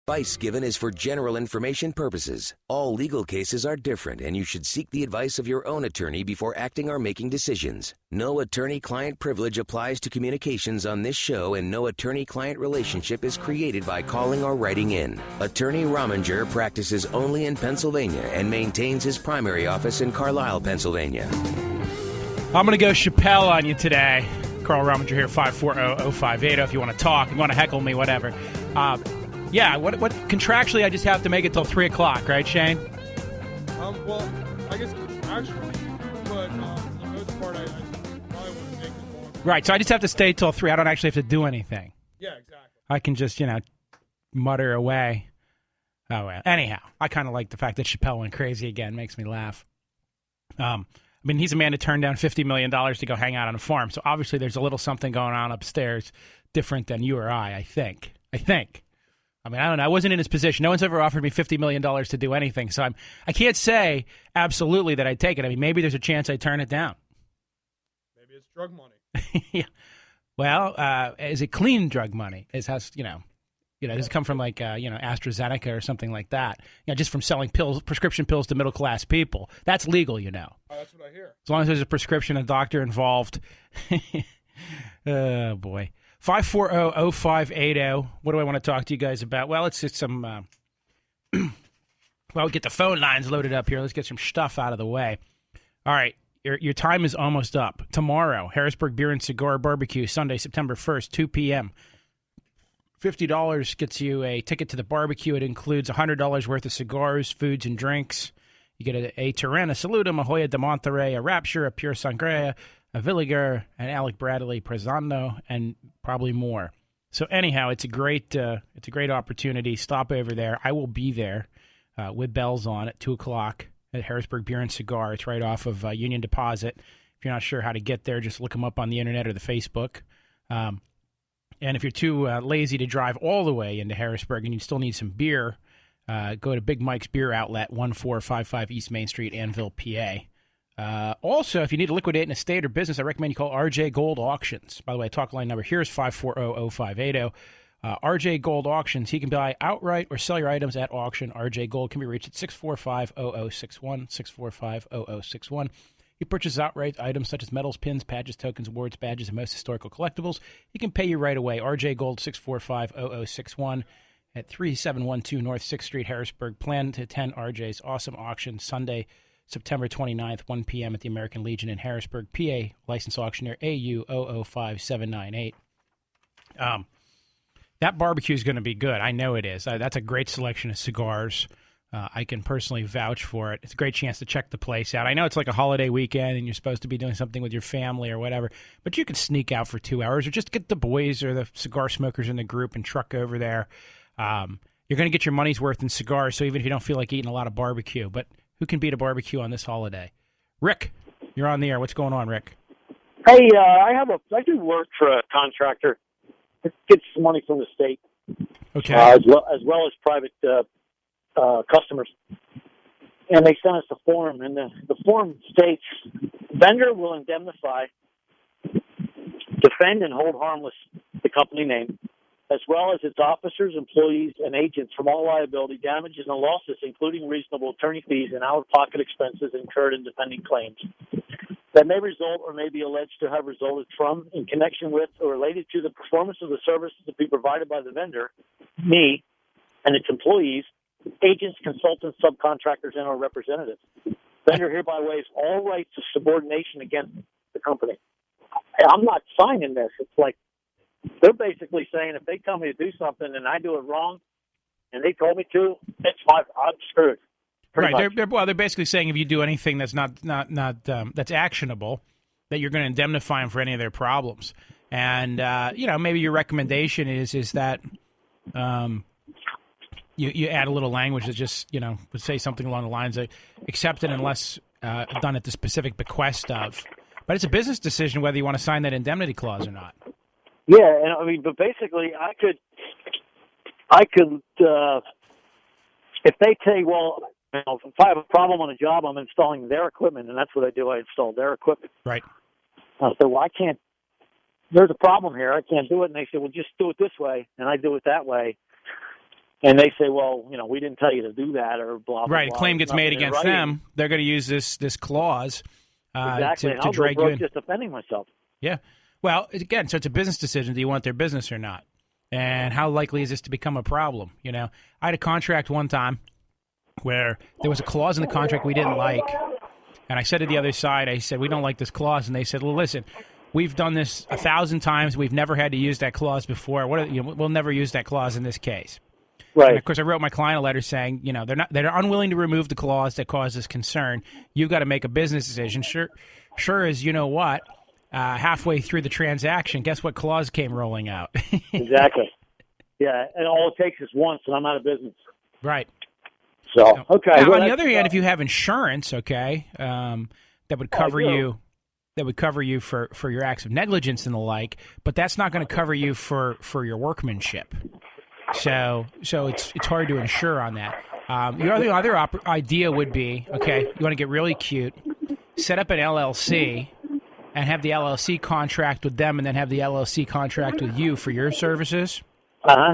advice given is for general information purposes. All legal cases are different, and you should seek the advice of your own attorney before acting or making decisions. No attorney-client privilege applies to communications on this show, and no attorney-client relationship is created by calling or writing in. Attorney Rominger practices only in Pennsylvania and maintains his primary office in Carlisle, Pennsylvania. I'm going to go Chappelle on you today. Carl Rominger here, 540-0580 if you want to talk. You want to heckle me, whatever. Yeah, what contractually I just have to make it till 3 o'clock, right, Shane? Well, I guess actually, but for the most part, I probably wouldn't make it more. Right, so I just have to stay till 3. I don't actually have to do anything. Yeah, exactly. I can just, mutter away. Oh, well. Anyhow, I kind of like the fact that Chappelle went crazy again. Makes me laugh. He's a man who turned down $50 million to go hang out on a farm. So obviously there's a little something going on upstairs different than you or I think. I don't know. I wasn't in his position. No one's ever offered me $50 million to do anything. So I can't say absolutely that I'd take it. Maybe there's a chance I'd turn it down. Maybe it's drug money. Yeah. Well, is it clean drug money? Does it come from AstraZeneca or something like that? Just from selling prescription pills to middle class people. That's legal, Oh, that's what I hear. As long as there's a prescription and doctor involved. Oh boy. 540-0580. What do I want to talk to you guys about? Well, let's get some get the phone lines loaded up here. Let's get some stuff out of the way. All right. Your time is almost up. Tomorrow, Harrisburg Beer and Cigar Barbecue, Sunday, September 1st, 2 p.m. $50 gets you a ticket to the barbecue. It includes $100 worth of cigars, foods, and drinks. You get a Terrana Salutum, a Hoya de Monterrey, a Rapture, a Pure Sangria, a Villiger, an Alec Bradley Prezano, and probably more. So anyhow, it's a great opportunity. Stop over there. I will be there with bells on at 2 o'clock at Harrisburg Beer and Cigar. It's right off of Union Deposit. If you're not sure how to get there, just look them up on the internet or the Facebook. And if you're too lazy to drive all the way into Harrisburg and you still need some beer, go to Big Mike's Beer Outlet, 1455 East Main Street, Annville, PA. Also, if you need to liquidate an estate or business, I recommend you call RJ Gold Auctions. By the way, talk line number here is 540-0580. RJ Gold Auctions, he can buy outright or sell your items at auction. RJ Gold can be reached at 645-0061, 645-0061. He purchases outright items such as medals, pins, patches, tokens, awards, badges, and most historical collectibles. He can pay you right away. RJ Gold, 645-0061 at 3712 North 6th Street, Harrisburg. Plan to attend RJ's awesome auction Sunday, September 29th, 1 p.m. at the American Legion in Harrisburg, PA. License auctioneer AU005798. That barbecue is going to be good. I know it is. That's a great selection of cigars. I can personally vouch for it. It's a great chance to check the place out. I know it's like a holiday weekend and you're supposed to be doing something with your family or whatever, but you can sneak out for 2 hours or just get the boys or the cigar smokers in the group and truck over there. You're going to get your money's worth in cigars, so even if you don't feel like eating a lot of barbecue. But who can beat a barbecue on this holiday? Rick, you're on the air. What's going on, Rick? Hey, I do work for a contractor. It gets money from the state, Okay. as well as private customers. And they sent us a form, and the form states, vendor will indemnify, defend, and hold harmless the company name, as well as its officers, employees, and agents from all liability, damages, and losses, including reasonable attorney fees and out-of-pocket expenses incurred in defending claims that may result or may be alleged to have resulted from, in connection with, or related to the performance of the services to be provided by the vendor, me, and its employees, agents, consultants, subcontractors, and or representatives. Vendor hereby waives all rights of subordination against the company. I'm not signing this. It's like they're basically saying if they tell me to do something and I do it wrong and they told me to, I'm screwed. Right. They're basically saying if you do anything that's not that's actionable, that you're going to indemnify them for any of their problems. And maybe your recommendation is that you add a little language that just would say something along the lines of accepted unless done at the specific bequest of. But it's a business decision whether you want to sign that indemnity clause or not. Yeah, and but basically, I could, if they say, well, if I have a problem on a job, I'm installing their equipment, and that's what I do. I install their equipment. Right. I said, well, I can't. There's a problem here. I can't do it. And they said, well, just do it this way, and I do it that way. and they say, well, we didn't tell you to do that, or blah, blah, right, blah. claim gets made against writing. them, they're going to use this clause exactly. to drag you in. Just defending myself. Yeah. Well, again, so it's a business decision. Do you want their business or not? And how likely is this to become a problem? I had a contract one time where there was a clause in the contract we didn't like. And I said to the other side, I said, we don't like this clause. And they said, well, listen, we've done this 1,000 times. We've never had to use that clause before. We'll never use that clause in this case. Right. And of course, I wrote my client a letter saying, they're unwilling to remove the clause that causes concern. You've got to make a business decision. Sure as you know what. Halfway through the transaction, guess what clause came rolling out? Exactly. Yeah, and all it takes is once, and I'm out of business. Right. So, okay. Now, well, on the other hand, if you have insurance, okay, that would cover you. That would cover you for your acts of negligence and the like, but that's not going to cover you for your workmanship. So it's hard to insure on that. Your other idea would be, okay, you want to get really cute, set up an LLC and have the LLC contract with them, and then have the LLC contract with you for your services. Uh-huh.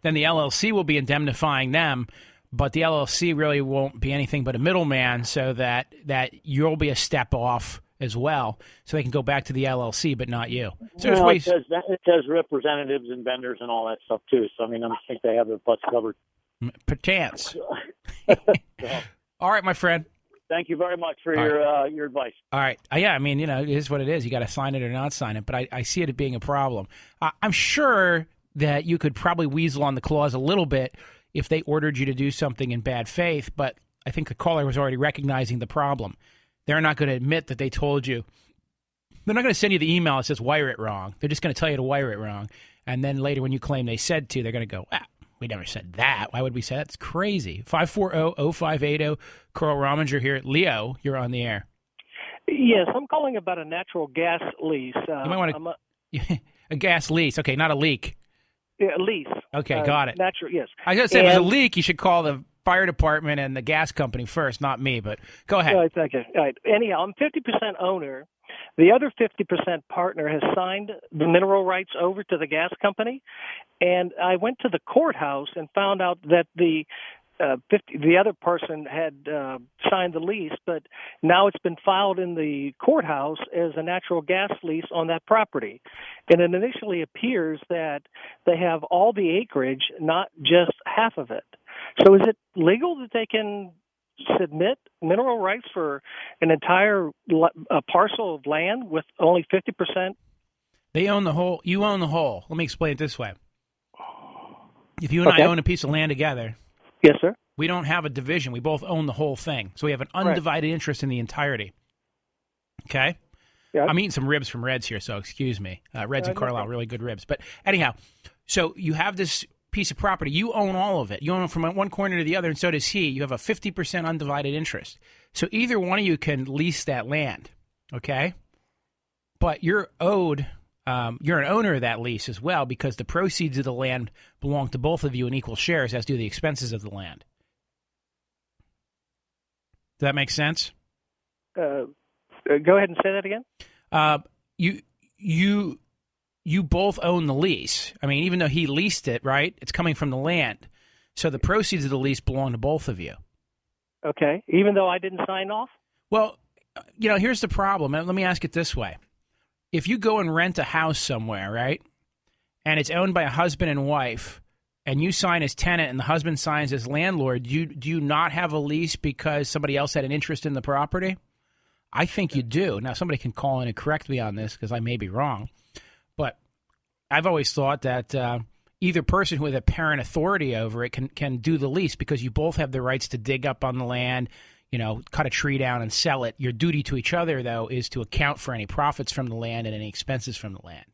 Then the LLC will be indemnifying them, but the LLC really won't be anything but a middleman, so that you'll be a step off as well, so they can go back to the LLC, but not you. So it says representatives and vendors and all that stuff too. So I think they have their butts covered. Patents. All right, my friend. Thank you very much for your advice. All right. Yeah, it is what it is. You got to sign it or not sign it, but I see it as being a problem. I'm sure that you could probably weasel on the clause a little bit if they ordered you to do something in bad faith, but I think the caller was already recognizing the problem. They're not going to admit that they told you. They're not going to send you the email that says wire it wrong. They're just going to tell you to wire it wrong. And then later when you claim they said to, they're going to go, we never said that. Why would we say that? That's crazy. 540-0580. Carl Rominger here. Leo, you're on the air. Yes, I'm calling about a natural gas lease. You might want to... A gas lease. Okay, not a leak. Yeah, lease. Okay, got it. Natural, yes. I was going to say, if there's a leak, you should call the fire department and the gas company first, not me, but go ahead. All right, thank you. All right. Anyhow, I'm 50% owner. The other 50% partner has signed the mineral rights over to the gas company, and I went to the courthouse and found out that the other person had signed the lease, but now it's been filed in the courthouse as a natural gas lease on that property. And it initially appears that they have all the acreage, not just half of it. So is it legal that they can submit mineral rights for an entire parcel of land with only 50%? They own the whole. You own the whole. Let me explain it this way. If you and I own a piece of land together, yes, sir, we don't have a division. We both own the whole thing. So we have an undivided interest in the entirety. Okay? Yeah. I'm eating some ribs from Reds here, so excuse me. Reds and Carlisle, really good ribs. But anyhow, so you have this piece of property. You own all of it. You own it from one corner to the other, and so does he. You have a 50% undivided interest. So either one of you can lease that land, okay? But you're owed, you're an owner of that lease as well, because the proceeds of the land belong to both of you in equal shares, as do the expenses of the land. Does that make sense? Go ahead and say that again. You both own the lease. I mean, even though he leased it, right? It's coming from the land. So the proceeds of the lease belong to both of you. Okay. Even though I didn't sign off? Well, here's the problem. Let me ask it this way. If you go and rent a house somewhere, right, and it's owned by a husband and wife, and you sign as tenant and the husband signs as landlord, do you not have a lease because somebody else had an interest in the property? I think you do. Now, somebody can call in and correct me on this because I may be wrong. But I've always thought that either person who has apparent authority over it can do the lease, because you both have the rights to dig up on the land, cut a tree down and sell it. Your duty to each other, though, is to account for any profits from the land and any expenses from the land.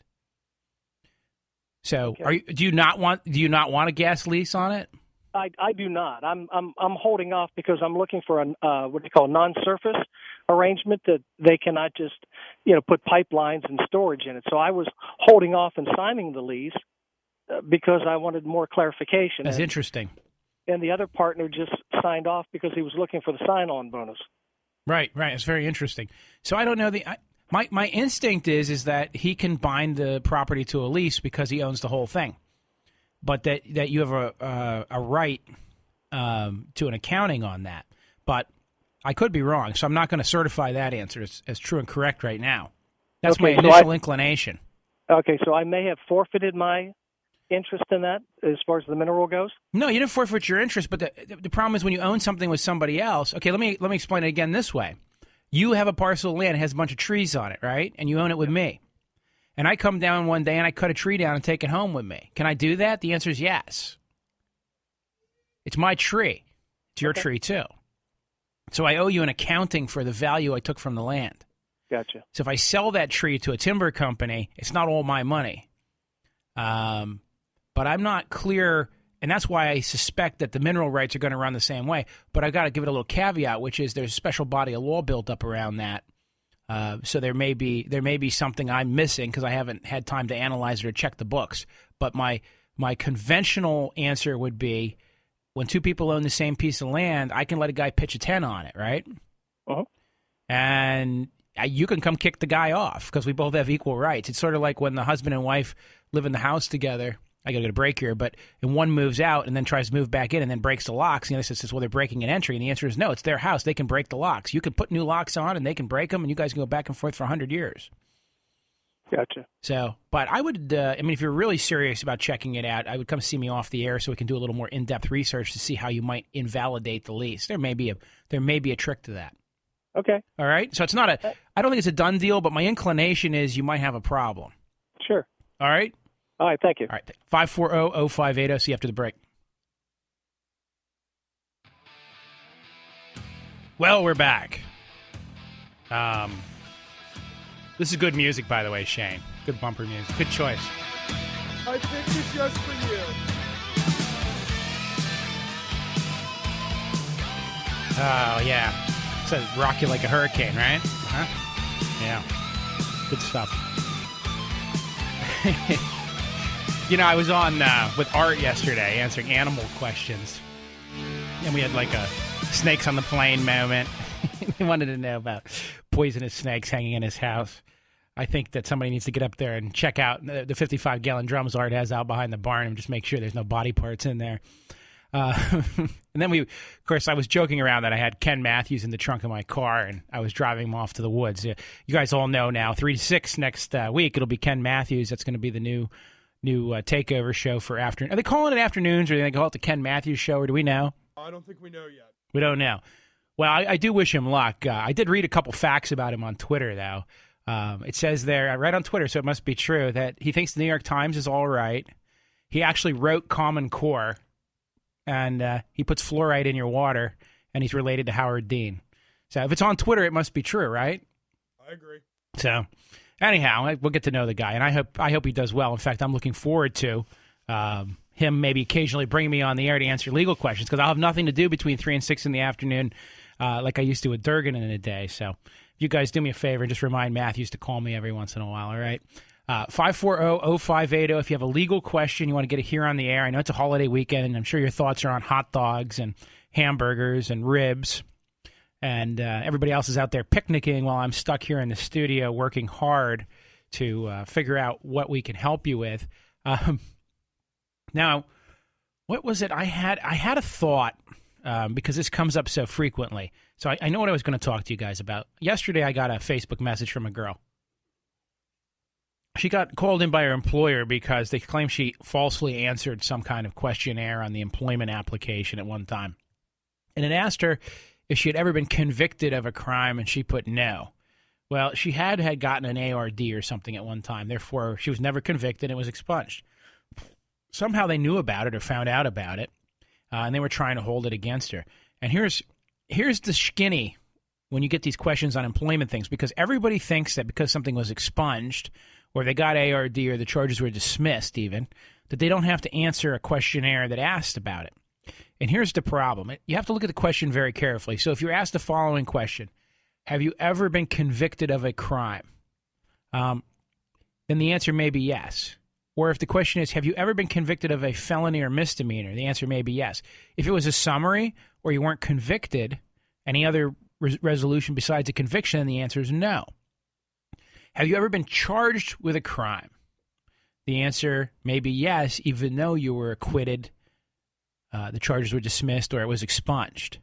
So, okay. Do you not want a gas lease on it? I do not. I'm holding off because I'm looking for a what do you call non-surface arrangement that they cannot just put pipelines and storage in it. So I was holding off and signing the lease because I wanted more clarification. That's interesting. And the other partner just signed off because he was looking for the sign-on bonus. Right. It's very interesting. So I don't know my instinct is that he can bind the property to a lease because he owns the whole thing. but that you have a right to an accounting on that. But I could be wrong, so I'm not going to certify that answer as true and correct right now. That's my initial inclination. Okay, so I may have forfeited my interest in that as far as the mineral goes? No, you didn't forfeit your interest, but the problem is when you own something with somebody else. Okay, let me explain it again this way. You have a parcel of land that has a bunch of trees on it, right? And you own it with me. And I come down one day and I cut a tree down and take it home with me. Can I do that? The answer is yes. It's my tree. It's your tree too. So I owe you an accounting for the value I took from the land. Gotcha. So if I sell that tree to a timber company, it's not all my money. But I'm not clear, and that's why I suspect that the mineral rights are going to run the same way. But I've got to give it a little caveat, which is there's a special body of law built up around that. So there may be something I'm missing because I haven't had time to analyze it or check the books. But my conventional answer would be, when two people own the same piece of land, I can let a guy pitch a tent on it, right? Uh-huh. And you can come kick the guy off because we both have equal rights. It's sort of like when the husband and wife live in the house together. I got to get a break here, and one moves out and then tries to move back in and then breaks the locks. And the other says, well, they're breaking an entry. And the answer is no, it's their house. They can break the locks. You can put new locks on and they can break them, and you guys can go back and forth for 100 years. Gotcha. So, but I would, if you're really serious about checking it out, I would come see me off the air so we can do a little more in-depth research to see how you might invalidate the lease. There may be a trick to that. Okay. All right. So it's not I don't think it's a done deal, but my inclination is you might have a problem. Sure. All right. All right. Thank you. All right. 540-0580. See you after the break. Well, we're back. This is good music, by the way, Shane. Good bumper music. Good choice. I picked it just for you. Oh, yeah. It says rock you like a hurricane, right? Huh? Yeah. Good stuff. I was on with Art yesterday answering animal questions. And we had like a snakes on the plane moment. He wanted to know about poisonous snakes hanging in his house. I think that somebody needs to get up there and check out the 55-gallon drums Art has out behind the barn and just make sure there's no body parts in there. And then of course, I was joking around that I had Ken Matthews in the trunk of my car and I was driving him off to the woods. You guys all know now, 3 to 6 next week, it'll be Ken Matthews. That's going to be the new takeover show for afternoon. Are they calling it afternoons or do they call it the Ken Matthews show, or do we know? I don't think we know yet. We don't know. Well, I do wish him luck. I did read a couple facts about him on Twitter, though. It says there, I read on Twitter, so it must be true, that he thinks the New York Times is all right. He actually wrote Common Core, and he puts fluoride in your water, and he's related to Howard Dean. So if it's on Twitter, it must be true, right? I agree. So anyhow, we'll get to know the guy, and I hope he does well. In fact, I'm looking forward to him maybe occasionally bringing me on the air to answer legal questions, because I'll have nothing to do between 3 and 6 in the afternoon like I used to with Durgan in a day. So if you guys do me a favor and just remind Matthews to call me every once in a while, all right? 540-0580. If you have a legal question, you want to get it here on the air. I know it's a holiday weekend, and I'm sure your thoughts are on hot dogs and hamburgers and ribs. And everybody else is out there picnicking while I'm stuck here in the studio working hard to figure out what we can help you with. Now, what was it? I had a thought because this comes up so frequently. So I know what I was going to talk to you guys about. Yesterday, I got a Facebook message from a girl. She got called in by her employer because they claim she falsely answered some kind of questionnaire on the employment application at one time. And it asked her if she had ever been convicted of a crime, and she put no. Well, she had gotten an ARD or something at one time. Therefore, she was never convicted and was expunged. Somehow they knew about it or found out about it, and they were trying to hold it against her. And here's the skinny when you get these questions on employment things, because everybody thinks that because something was expunged or they got ARD or the charges were dismissed even, that they don't have to answer a questionnaire that asked about it. And here's the problem. You have to look at the question very carefully. So if you're asked the following question, have you ever been convicted of a crime? Then the answer may be yes. Or if the question is, have you ever been convicted of a felony or misdemeanor? The answer may be yes. If it was a summary or you weren't convicted, any other resolution besides a conviction, then the answer is no. Have you ever been charged with a crime? The answer may be yes, even though you were acquitted, the charges were dismissed, or it was expunged.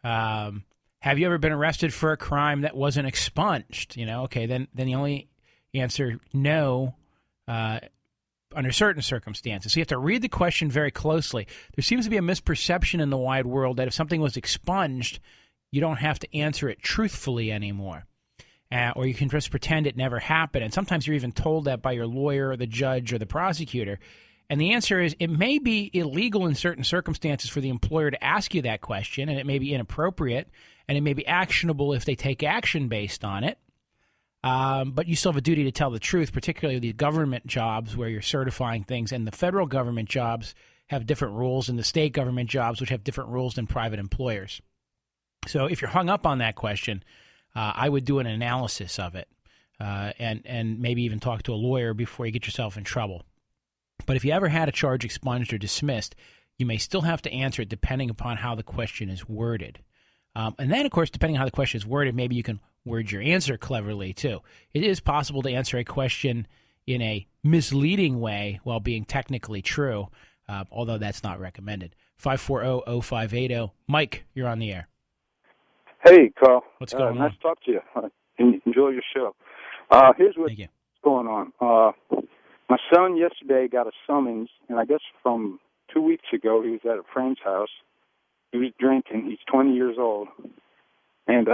Have you ever been arrested for a crime that wasn't expunged? Okay, then the only answer, no, under certain circumstances. So you have to read the question very closely. There seems to be a misperception in the wide world that if something was expunged, you don't have to answer it truthfully anymore. Or you can just pretend it never happened. And sometimes you're even told that by your lawyer or the judge or the prosecutor. And the answer is it may be illegal in certain circumstances for the employer to ask you that question, and it may be inappropriate, and it may be actionable if they take action based on it. But you still have a duty to tell the truth, particularly the government jobs where you're certifying things. And the federal government jobs have different rules, and the state government jobs, which have different rules than private employers. So if you're hung up on that question, I would do an analysis of it and maybe even talk to a lawyer before you get yourself in trouble. But if you ever had a charge expunged or dismissed, you may still have to answer it depending upon how the question is worded. And then, of course, depending on how the question is worded, maybe you can word your answer cleverly, too. It is possible to answer a question in a misleading way while being technically true, although that's not recommended. 540-0580. Mike, you're on the air. Hey, Carl. What's going on? Nice to talk to you. Enjoy your show. Here's what's going on. My son yesterday got a summons, and I guess from 2 weeks ago he was at a friend's house. He was drinking. He's 20 years old. And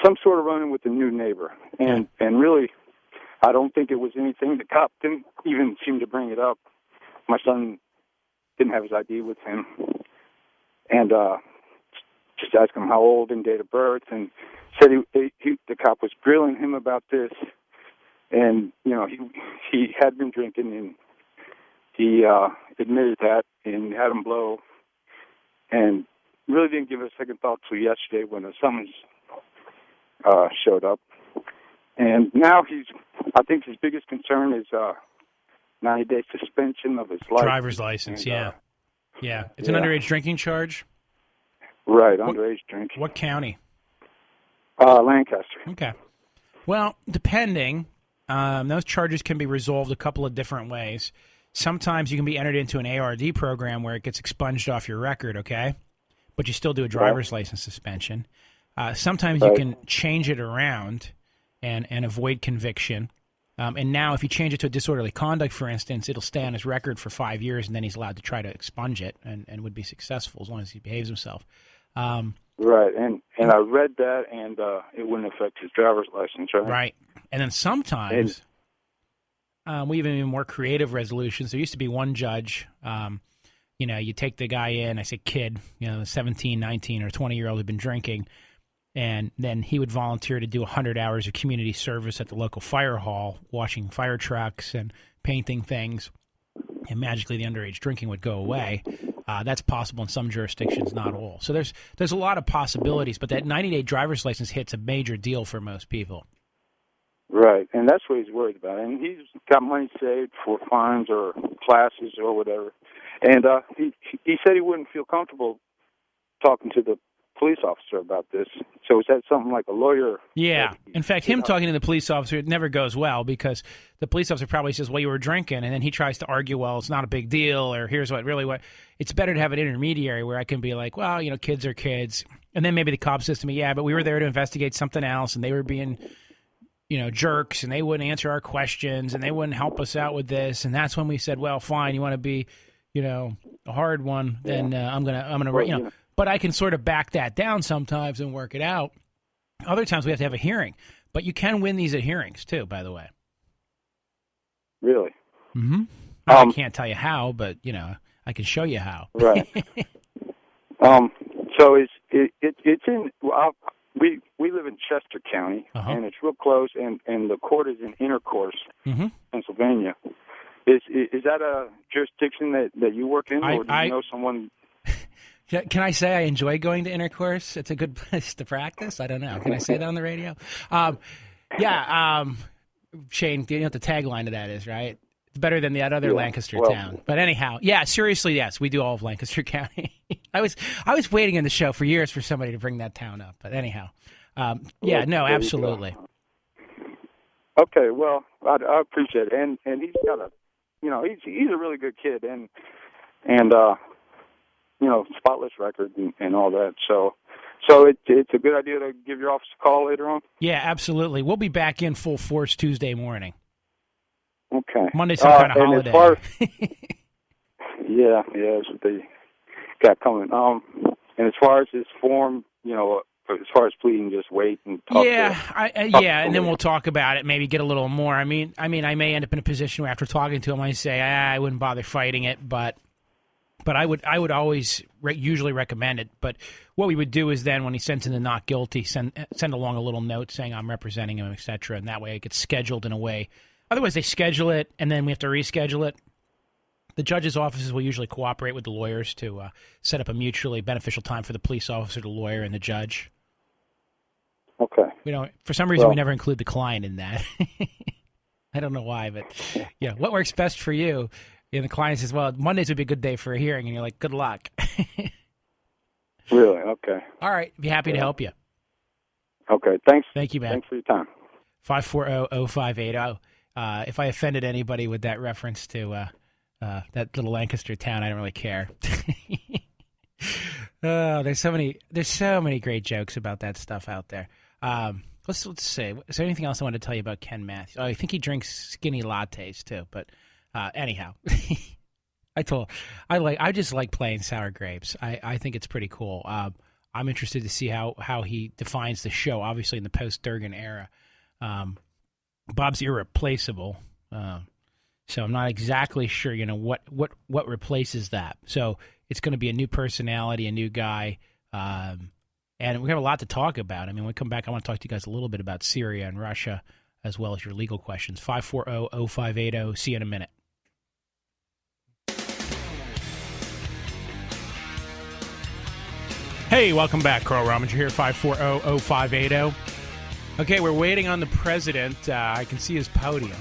some sort of running with a new neighbor. And really, I don't think it was anything. The cop didn't even seem to bring it up. My son didn't have his ID with him. And just asked him how old and date of birth, and said the cop was grilling him about this. And, he had been drinking, and he admitted that and had him blow. And really didn't give it a second thought till yesterday when the summons showed up. And now I think his biggest concern is 90-day suspension of his license. Driver's license, and, yeah. It's an underage drinking charge? Right, underage drinking. What county? Lancaster. Okay. Well, depending, those charges can be resolved a couple of different ways. Sometimes you can be entered into an ARD program where it gets expunged off your record, okay? But you still do a driver's license suspension. Sometimes you can change it around and avoid conviction. And now if you change it to a disorderly conduct, for instance, it'll stay on his record for 5 years, and then he's allowed to try to expunge it and would be successful as long as he behaves himself. Right, and I read that, and it wouldn't affect his driver's license, right? Right. And then sometimes we have even more creative resolutions. There used to be one judge, you take the guy in, I say kid, 17, 19, or 20-year-old who'd been drinking, and then he would volunteer to do 100 hours of community service at the local fire hall, washing fire trucks and painting things, and magically the underage drinking would go away. That's possible in some jurisdictions, not all. So there's a lot of possibilities, but that 90-day driver's license hit's a major deal for most people. Right, and that's what he's worried about. And he's got money saved for fines or classes or whatever. And he said he wouldn't feel comfortable talking to the police officer about this. So is that something like a lawyer? Yeah. In fact, him talking to the police officer, it never goes well because the police officer probably says, well, you were drinking. And then he tries to argue, well, it's not a big deal, or here's what. It's better to have an intermediary where I can be like, well, kids are kids. And then maybe the cop says to me, yeah, but we were there to investigate something else, and they were being, jerks, and they wouldn't answer our questions, and they wouldn't help us out with this. And that's when we said, well, fine, you want to be, a hard one, then I'm gonna, But I can sort of back that down sometimes and work it out. Other times we have to have a hearing. But you can win these at hearings, too, by the way. Really? Mm-hmm. I can't tell you how, but, I can show you how. Right. So it's in we live in Chester County, and it's real close, and the court is in Intercourse, Pennsylvania. Is that a jurisdiction that you work in, or do you know someone? Can I say I enjoy going to Intercourse? It's a good place to practice. I don't know. Can I say that on the radio? Shane, you know what the tagline of that is, right? It's better than that other Lancaster town. But anyhow, seriously, yes, we do all of Lancaster County. I was waiting in the show for years for somebody to bring that town up. But anyhow, absolutely. Okay, well, I appreciate it, and he's got a, he's a really good kid, and spotless record and all that. So it's a good idea to give your office a call later on. Yeah, absolutely. We'll be back in full force Tuesday morning. Okay. Monday's some kind of holiday. As far yeah, that's what they got coming. And as far as his form, as far as pleading, just wait and talk. And then we'll talk about it. Maybe get a little more. I mean, I may end up in a position where after talking to him, I say I wouldn't bother fighting it, but I would always usually recommend it. But what we would do is then when he sends in the not guilty, send along a little note saying I'm representing him, etc. And that way it gets scheduled in a way. Otherwise, they schedule it and then we have to reschedule it. The judge's offices will usually cooperate with the lawyers to set up a mutually beneficial time for the police officer, the lawyer, and the judge. Okay. For some reason, we never include the client in that. I don't know why, but what works best for you? And the client says, well, Mondays would be a good day for a hearing, and you're like, good luck. Really? Okay. All right. Be happy to help you. Okay. Thanks. Thank you, man. Thanks for your time. 540-0580. If I offended anybody with that reference to that little Lancaster town, I don't really care. There's so many great jokes about that stuff out there. Let's say, is there anything else I want to tell you about Ken Matthews? Oh, I think he drinks skinny lattes too. But anyhow, I just like playing sour grapes. I think it's pretty cool. I'm interested to see how he defines the show. Obviously, in the post-Durgan era, Bob's irreplaceable. So I'm not exactly sure, what replaces that. So it's going to be a new personality, a new guy, and we have a lot to talk about. I mean, when we come back, I want to talk to you guys a little bit about Syria and Russia, as well as your legal questions. 540-0580. See you in a minute. Hey, welcome back. Carl Rominger here, 540-0580. Okay, we're waiting on the president. I can see his podium.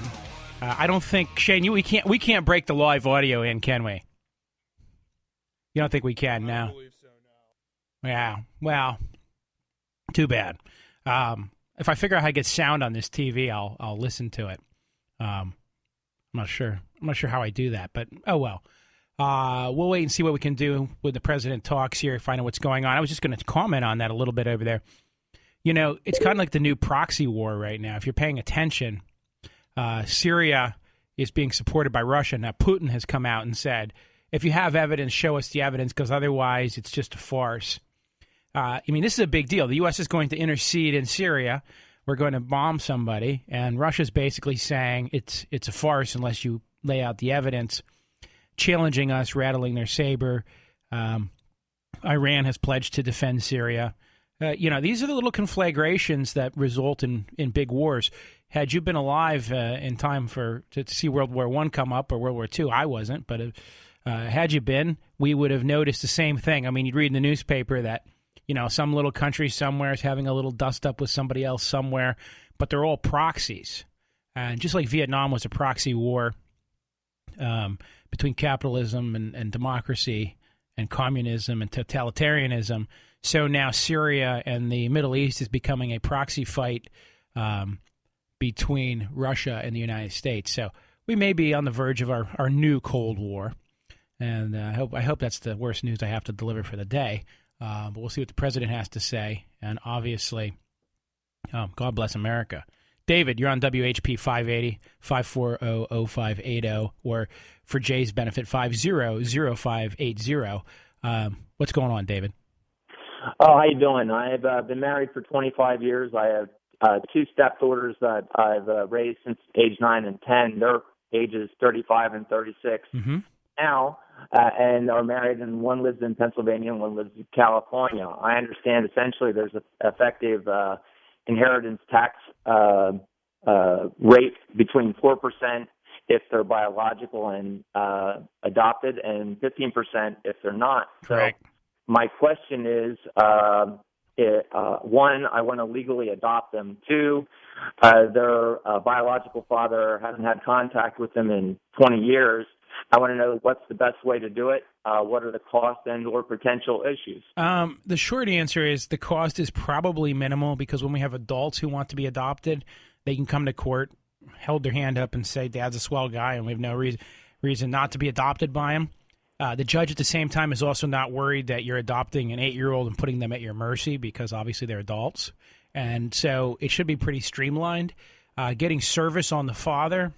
I don't think, Shane, we can't break the live audio in, can we? You don't think we can now? I believe so, no. Yeah, well, too bad. If I figure out how to get sound on this TV, I'll listen to it. I'm not sure how I do that, but oh well. We'll wait and see what we can do with the president talks here, find out what's going on. I was just going to comment on that a little bit over there. It's kind of like the new proxy war right now. If you're paying attention, Syria is being supported by Russia. Now, Putin has come out and said, if you have evidence, show us the evidence, because otherwise it's just a farce. This is a big deal. The U.S. is going to intercede in Syria. We're going to bomb somebody, and Russia's basically saying it's a farce unless you lay out the evidence, challenging us, rattling their saber. Iran has pledged to defend Syria. These are the little conflagrations that result in big wars. Had you been alive in time to see World War I come up, or World War II, I wasn't, but had you been, we would have noticed the same thing. I mean, you'd read in the newspaper that, some little country somewhere is having a little dust-up with somebody else somewhere, but they're all proxies. And just like Vietnam was a proxy war between capitalism and democracy and communism and totalitarianism, so now Syria and the Middle East is becoming a proxy fight between Russia and the United States. So we may be on the verge of our new Cold War. And I hope that's the worst news I have to deliver for the day. But we'll see what the president has to say. And obviously, God bless America. David, you're on WHP 580, 540-0580, or for Jay's benefit, 500580. What's going on, David? Oh, how you doing? I've been married for 25 years. I have two stepdaughters that I've raised since age 9 and 10. Their ages 35 and 36 now, and are married, and one lives in Pennsylvania and one lives in California. I understand essentially there's an effective inheritance tax rate between 4% if they're biological and adopted, and 15% if they're not. Correct. So my question is, one, I want to legally adopt them. Two, their biological father hasn't had contact with them in 20 years. I want to know what's the best way to do it. What are the costs and or potential issues? The short answer is the cost is probably minimal, because when we have adults who want to be adopted, they can come to court held their hand up and say, Dad's a swell guy and we have no reason not to be adopted by him. The judge at the same time is also not worried that you're adopting an 8-year-old and putting them at your mercy because obviously they're adults. And so it should be pretty streamlined. Getting service on the father,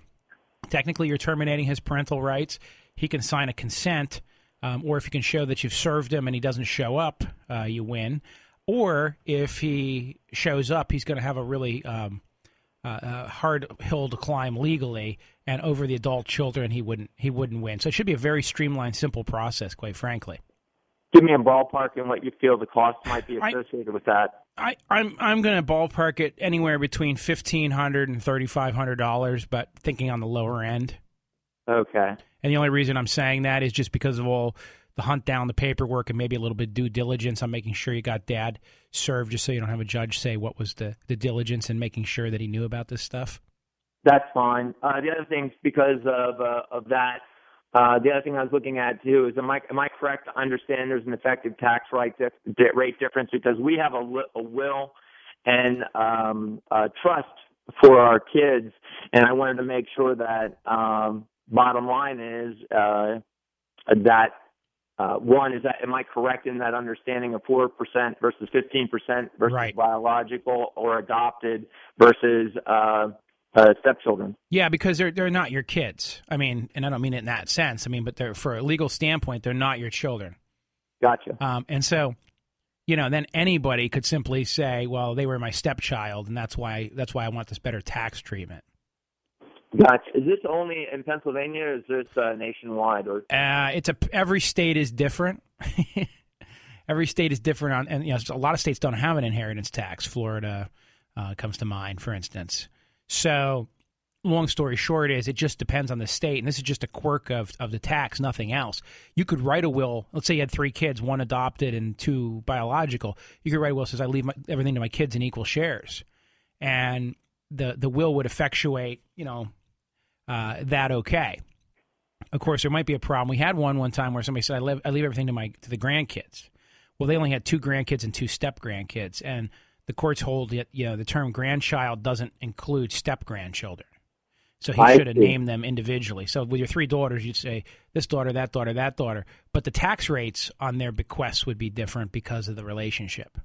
technically you're terminating his parental rights. He can sign a consent, or if you can show that you've served him and he doesn't show up, you win. Or if he shows up, he's going to have a really hard hill to climb legally, and over the adult children, he wouldn't win. So it should be a very streamlined, simple process, quite frankly. Give me a ballpark and what you feel the cost might be associated with that. I'm going to ballpark it anywhere between $1,500 and $3,500, but thinking on the lower end. Okay. And the only reason I'm saying that is just because of all the hunt down, the paperwork, and maybe a little bit of due diligence. I'm making sure you got Dad served just so you don't have a judge say what was the diligence and making sure that he knew about this stuff. That's fine. The other thing, because of that, the other thing I was looking at too is, am I correct to understand there's an effective tax rate difference because we have a will and trust for our kids, and I wanted to make sure that bottom line is that. One, is that, am I correct in that understanding of 4% versus 15% versus right. biological or adopted versus stepchildren? Yeah, because they're not your kids. I mean, and I don't mean it in that sense. I mean, but they're, for a legal standpoint, they're not your children. Gotcha. And so, then anybody could simply say, well, they were my stepchild, and that's why I want this better tax treatment. Gotcha. Is this only in Pennsylvania, or is this nationwide? Or every state is different. Every state is different and a lot of states don't have an inheritance tax. Florida comes to mind, for instance. So, long story short is it just depends on the state, and this is just a quirk of the tax, nothing else. You could write a will. Let's say you had 3 kids, 1 adopted and 2 biological. You could write a will that says I leave everything to my kids in equal shares, and the will would effectuate, that okay. Of course, there might be a problem. We had one time where somebody said, I leave everything to the grandkids. Well, they only had 2 grandkids and 2 step-grandkids, and the courts hold that, the term grandchild doesn't include step-grandchildren. So he should have named them individually. So with your 3 daughters, you'd say this daughter, that daughter, that daughter. But the tax rates on their bequests would be different because of the relationship.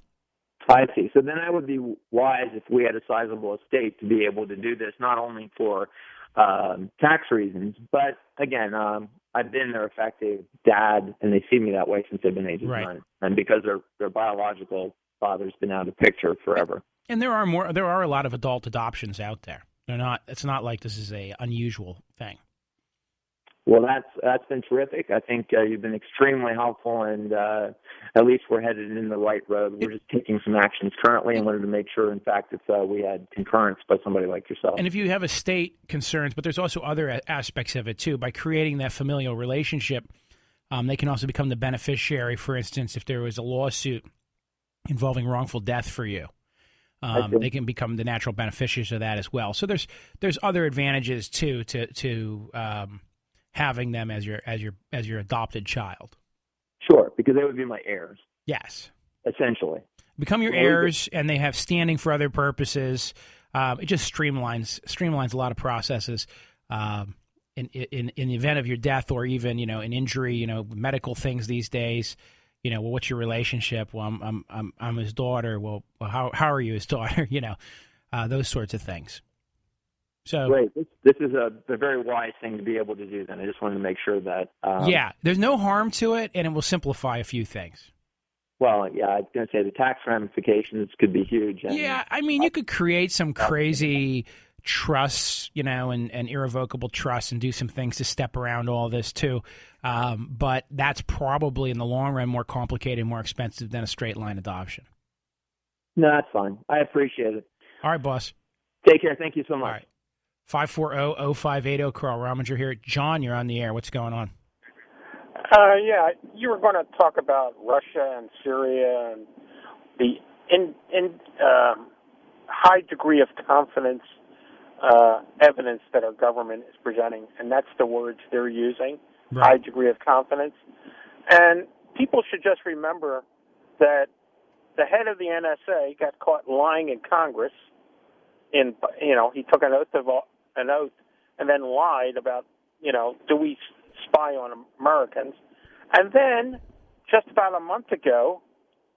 I see. So then I would be wise if we had a sizable estate to be able to do this, not only for tax reasons, but again, I've been their effective dad, and they see me that way since they've been ages 9, and because their biological father's been out of the picture forever. And there are a lot of adult adoptions out there. It's not like this is a unusual thing. Well, that's been terrific. I think you've been extremely helpful, and at least we're headed in the right road. We're just taking some actions currently and wanted to make sure, in fact, that we had concurrence by somebody like yourself. And if you have estate concerns, but there's also other aspects of it, too. By creating that familial relationship, they can also become the beneficiary. For instance, if there was a lawsuit involving wrongful death for you, they can become the natural beneficiaries of that as well. So there's other advantages, too, to having them as your adopted child. Sure, because they would be my heirs. Yes. Essentially. Become your heirs, and they have standing for other purposes. It just streamlines a lot of processes. In the event of your death, or even an injury, medical things these days. Well, what's your relationship? Well, I'm his daughter. Well, how are you his daughter? Those sorts of things. So great. This is a very wise thing to be able to do. Then I just wanted to make sure that. There's no harm to it, and it will simplify a few things. Well, yeah, I was going to say the tax ramifications could be huge. Yeah, I mean, you could create some crazy trusts, and irrevocable trusts, and do some things to step around all this too. But that's probably in the long run more complicated, more expensive than a straight line adoption. No, that's fine. I appreciate it. All right, boss. Take care. Thank you so much. All right. 540-0580, Carl Rominger here. John, you're on the air. What's going on? Yeah, you were going to talk about Russia and Syria and the high degree of confidence evidence that our government is presenting, and that's the words they're using, high degree of confidence. And people should just remember that the head of the NSA got caught lying in Congress. He took an oath of an oath and then lied about, do we spy on Americans? And then just about a month ago,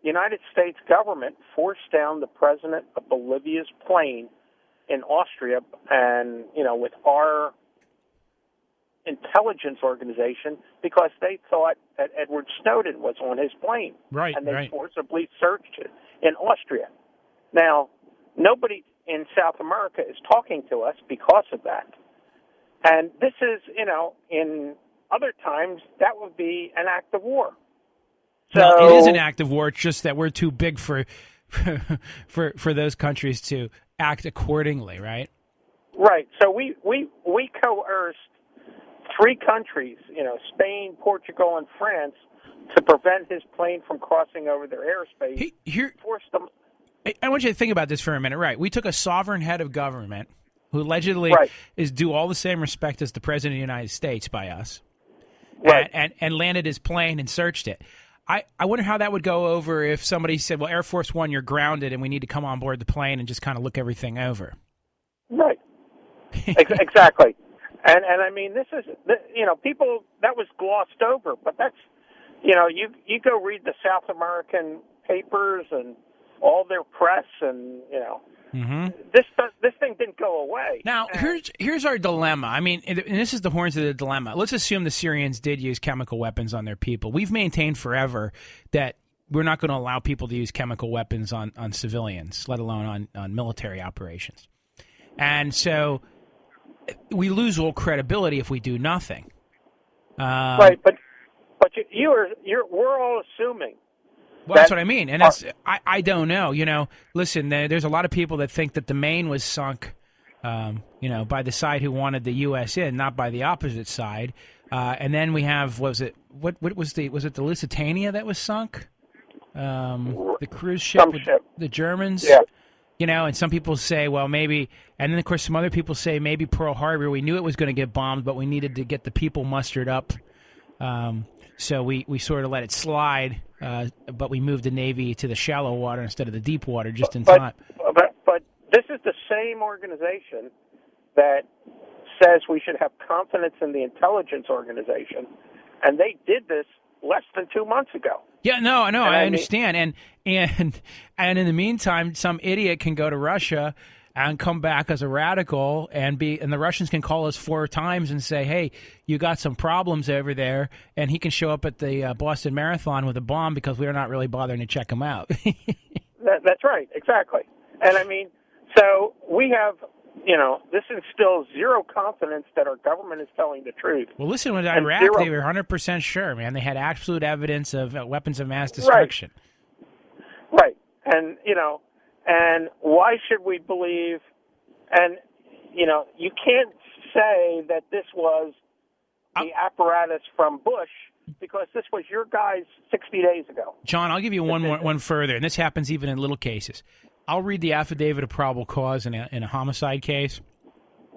the United States government forced down the president of Bolivia's plane in Austria, and, with our intelligence organization, because they thought that Edward Snowden was on his plane. Right, and they right. forcibly searched it in Austria. Now, nobody in South America is talking to us because of that. And this is, in other times, that would be an act of war. So, well, it is an act of war. It's just that we're too big for those countries to act accordingly, right? Right. So we coerced 3 countries, Spain, Portugal, and France, to prevent his plane from crossing over their airspace. Forced them. I want you to think about this for a minute. Right. We took a sovereign head of government who allegedly is due all the same respect as the President of the United States by us, right, and landed his plane and searched it. I wonder how that would go over if somebody said, well, Air Force One, you're grounded and we need to come on board the plane and just kind of look everything over. Right. Exactly. And I mean, this is, people, that was glossed over, but that's, you go read the South American papers and all their press and, this thing didn't go away. Now, here's our dilemma. I mean, and this is the horns of the dilemma. Let's assume the Syrians did use chemical weapons on their people. We've maintained forever that we're not going to allow people to use chemical weapons on civilians, let alone on military operations. And so we lose all credibility if we do nothing. Right, but we're all assuming. Well, that's what I mean, and that's I don't know. Listen, there's a lot of people that think that the Maine was sunk, by the side who wanted the U.S. in, not by the opposite side. And then we have was it the Lusitania that was sunk, the cruise ship with the Germans. Yeah. And some people say, well, maybe, and then of course some other people say maybe Pearl Harbor. We knew it was going to get bombed, but we needed to get the people mustered up. So we sort of let it slide, but we moved the Navy to the shallow water instead of the deep water just in time. But this is the same organization that says we should have confidence in the intelligence organization, and they did this less than 2 months ago. Yeah, no, I understand. And in the meantime, some idiot can go to Russia and come back as a radical and the Russians can call us 4 times and say, hey, you got some problems over there, and he can show up at the Boston Marathon with a bomb because we're not really bothering to check him out. That's right, exactly. And I mean, so we have, this instills zero confidence that our government is telling the truth. Well, listen, with Iraq, they were 100% sure, man. They had absolute evidence of weapons of mass destruction. Right. And, and why should we believe, and, you can't say that this was the apparatus from Bush because this was your guys 60 days ago. John, I'll give you one further, and this happens even in little cases. I'll read the affidavit of probable cause in a homicide case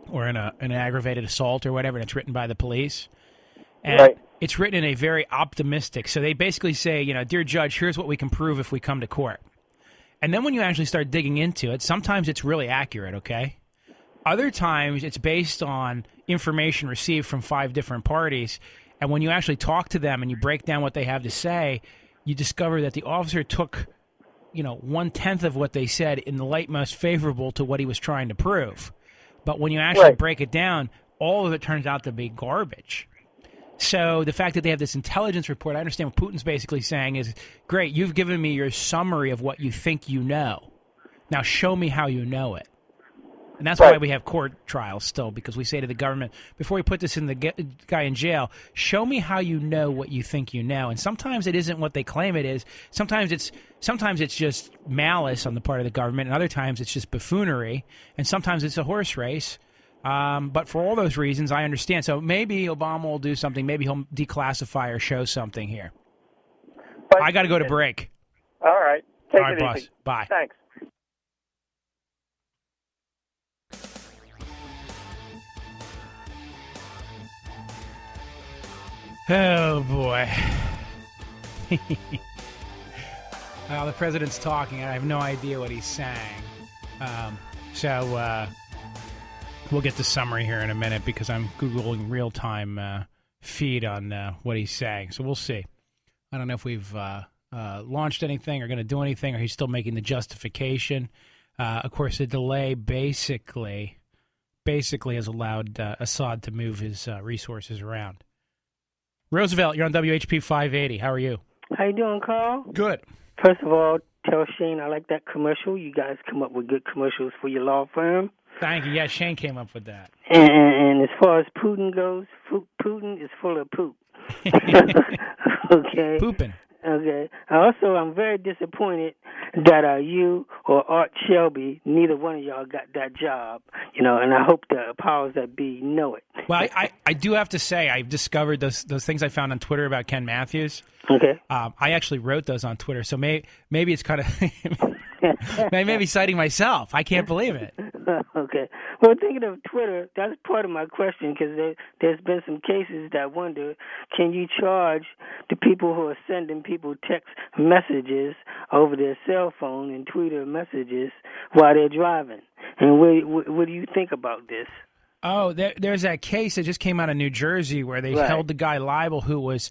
or in an aggravated assault or whatever, and it's written by the police. And it's written in a very optimistic, so they basically say, dear judge, here's what we can prove if we come to court. And then when you actually start digging into it, sometimes it's really accurate, okay? Other times it's based on information received from 5 different parties, and when you actually talk to them and you break down what they have to say, you discover that the officer took 1/10 of what they said in the light most favorable to what he was trying to prove. But when you actually break it down, all of it turns out to be garbage. So the fact that they have this intelligence report, I understand what Putin's basically saying is, great, you've given me your summary of what you think you know. Now show me how you know it. And that's why we have court trials still, because we say to the government, before we put this in the guy in jail, show me how you know what you think you know. And sometimes it isn't what they claim it is. Sometimes it's just malice on the part of the government, and other times it's just buffoonery, and sometimes it's a horse race. But for all those reasons, I understand. So maybe Obama will do something. Maybe he'll declassify or show something here. But I got to go to break. All right. Take it easy. Boss. Bye. Thanks. Oh, boy. Well, the president's talking. I have no idea what he's saying. We'll get the summary here in a minute because I'm Googling real-time feed on what he's saying. So we'll see. I don't know if we've launched anything or going to do anything, or he's still making the justification. Of course, the delay basically has allowed Assad to move his resources around. Roosevelt, you're on WHP 580. How are you? How you doing, Carl? Good. First of all, tell Shane I like that commercial. You guys come up with good commercials for your law firm. Thank you. Yeah, Shane came up with that. And as far as Putin goes, Putin is full of poop. Okay. Pooping. Okay. Also, I'm very disappointed that you or Art Shelby, neither one of y'all got that job, and I hope the powers that be know it. Well, I do have to say, I've discovered those things I found on Twitter about Ken Matthews. Okay. I actually wrote those on Twitter, so maybe it's kind of maybe citing myself. I can't believe it. Okay. Well, thinking of Twitter, that's part of my question, because there's been some cases that I wonder, can you charge the people who are sending people text messages over their cell phone and Twitter messages while they're driving? And what do you think about this? Oh, there's that case that just came out of New Jersey where they held the guy liable who was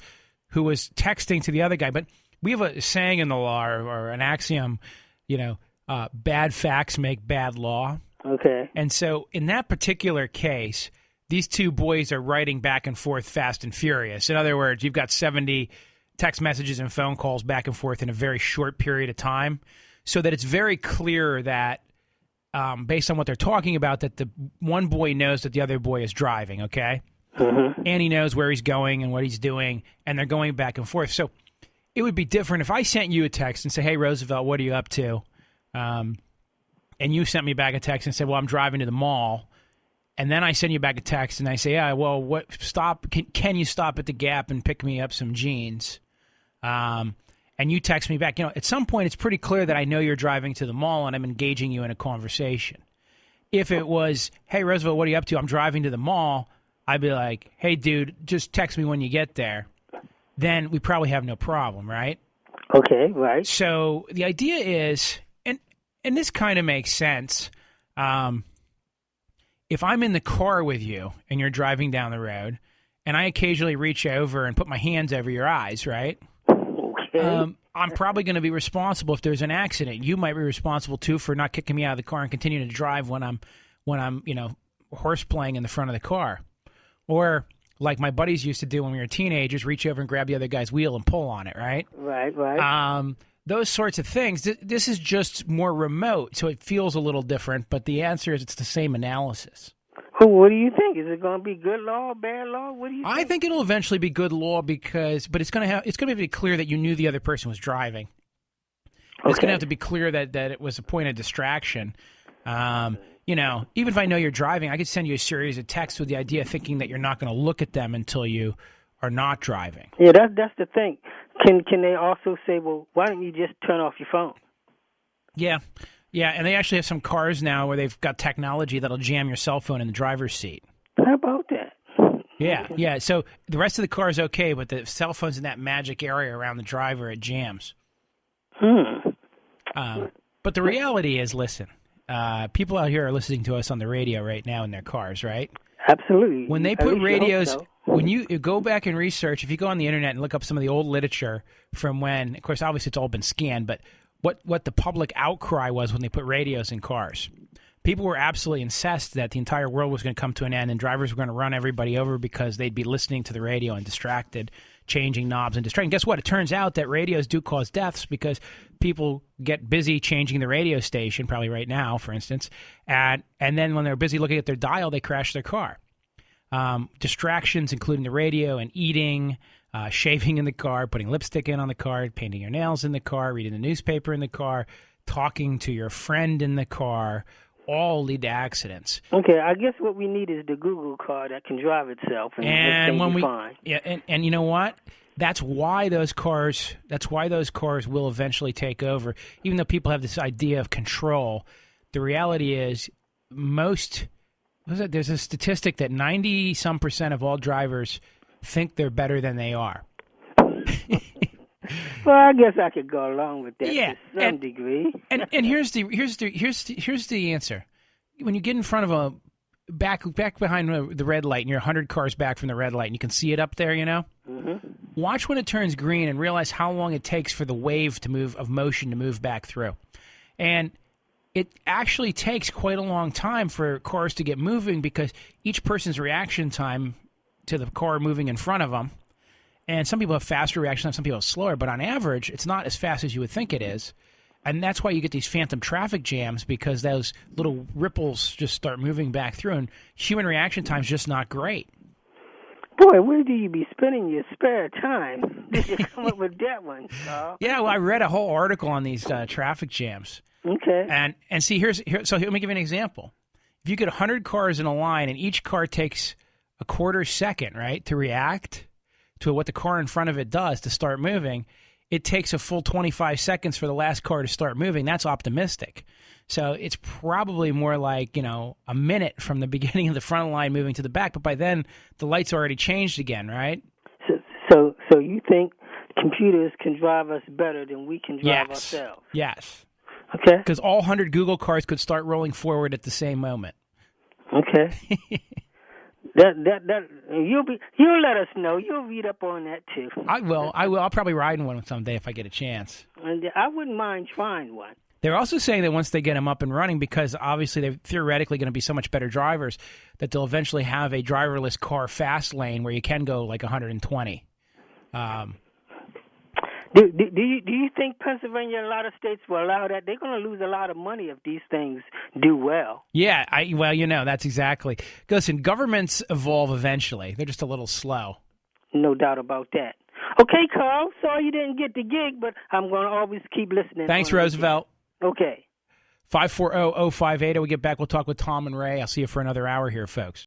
texting to the other guy. But we have a saying in the law, or an axiom, bad facts make bad law. Okay. And so in that particular case, these two boys are writing back and forth fast and furious. In other words, you've got 70 text messages and phone calls back and forth in a very short period of time, so that it's very clear that based on what they're talking about, that the one boy knows that the other boy is driving, okay? Mm-hmm. And he knows where he's going and what he's doing, and they're going back and forth. So it would be different if I sent you a text and said, hey, Roosevelt, what are you up to? And you sent me back a text and said, well, I'm driving to the mall. And then I send you back a text and I say, yeah, well, can you stop at the Gap and pick me up some jeans? And you text me back. At some point, it's pretty clear that I know you're driving to the mall and I'm engaging you in a conversation. If it was, hey, Roosevelt, what are you up to? I'm driving to the mall. I'd be like, hey, dude, just text me when you get there. Then we probably have no problem, right? Okay, right. So the idea is, and this kind of makes sense, if I'm in the car with you and you're driving down the road and I occasionally reach over and put my hands over your eyes, right? Okay. I'm probably going to be responsible if there's an accident. You might be responsible, too, for not kicking me out of the car and continuing to drive when I'm horse playing in the front of the car. Or like my buddies used to do when we were teenagers, reach over and grab the other guy's wheel and pull on it, right? Right. Those sorts of things. This is just more remote, so it feels a little different, but the answer is it's the same analysis. Well, what do you think? Is it going to be good law, bad law? What do you think? I think it'll eventually be good law but it's going to be clear that you knew the other person was driving. Okay. It's going to have to be clear that it was a point of distraction. Even if I know you're driving, I could send you a series of texts with the idea of thinking that you're not going to look at them until you are not driving. Yeah, that's the thing. Can they also say, well, why don't you just turn off your phone? Yeah, and they actually have some cars now where they've got technology that'll jam your cell phone in the driver's seat. How about that? Yeah. So the rest of the car is okay, but the cell phone's in that magic area around the driver, it jams. But the reality is, listen, people out here are listening to us on the radio right now in their cars, right? Absolutely. When they put radios, when you go back and research, if you go on the internet and look up some of the old literature from when, of course, obviously it's all been scanned, but what the public outcry was when they put radios in cars. People were absolutely incensed that the entire world was going to come to an end and drivers were going to run everybody over because they'd be listening to the radio and distracted, changing knobs and distracting. Guess what? It turns out that radios do cause deaths because people get busy changing the radio station, probably right now, for instance, and then when they're busy looking at their dial, they crash their car. Distractions, including the radio and eating, shaving in the car, putting lipstick in on the car, painting your nails in the car, reading the newspaper in the car, talking to your friend in the car, all lead to accidents. Okay, I guess what we need is the Google car that can drive itself, and when we fine. Yeah, and you know what? That's why those cars will eventually take over. Even though people have this idea of control, the reality is there's a statistic that 90-some% of all drivers think they're better than they are. Well, I guess I could go along with that to some degree. And here's the answer. When you get in front of back behind the red light, and you're 100 cars back from the red light, and you can see it up there, Mm-hmm. Watch when it turns green and realize how long it takes for the wave of motion to move back through. And it actually takes quite a long time for cars to get moving because each person's reaction time to the car moving in front of them, and some people have faster reaction time, some people have slower, but on average, it's not as fast as you would think it is. And that's why you get these phantom traffic jams, because those little ripples just start moving back through, and human reaction time is just not great. Boy, where do you be spending your spare time? Did you come up with that one, Carl? Yeah, well, I read a whole article on these traffic jams. Okay. And see, so let me give you an example. If you get 100 cars in a line, and each car takes a quarter second, right, to react to what the car in front of it does to start moving, it takes a full 25 seconds for the last car to start moving. That's optimistic. So it's probably more like, a minute from the beginning of the front line moving to the back. But by then, the lights already changed again, right? So you think computers can drive us better than we can drive ourselves? Yes. Okay. Because all 100 Google cars could start rolling forward at the same moment. Okay. That you'll let us know. You'll read up on that too. I will. I'll probably ride in one someday if I get a chance. And I wouldn't mind trying one. They're also saying that once they get them up and running, because obviously they're theoretically going to be so much better drivers, that they'll eventually have a driverless car fast lane where you can go like 120. Do you think Pennsylvania and a lot of states will allow that? They're going to lose a lot of money if these things do well. Yeah, that's exactly. Listen, governments evolve eventually. They're just a little slow. No doubt about that. Okay, Carl, sorry you didn't get the gig, but I'm going to always keep listening. Thanks, Roosevelt. Okay. 540-0580. We get back, we'll talk with Tom and Ray. I'll see you for another hour here, folks.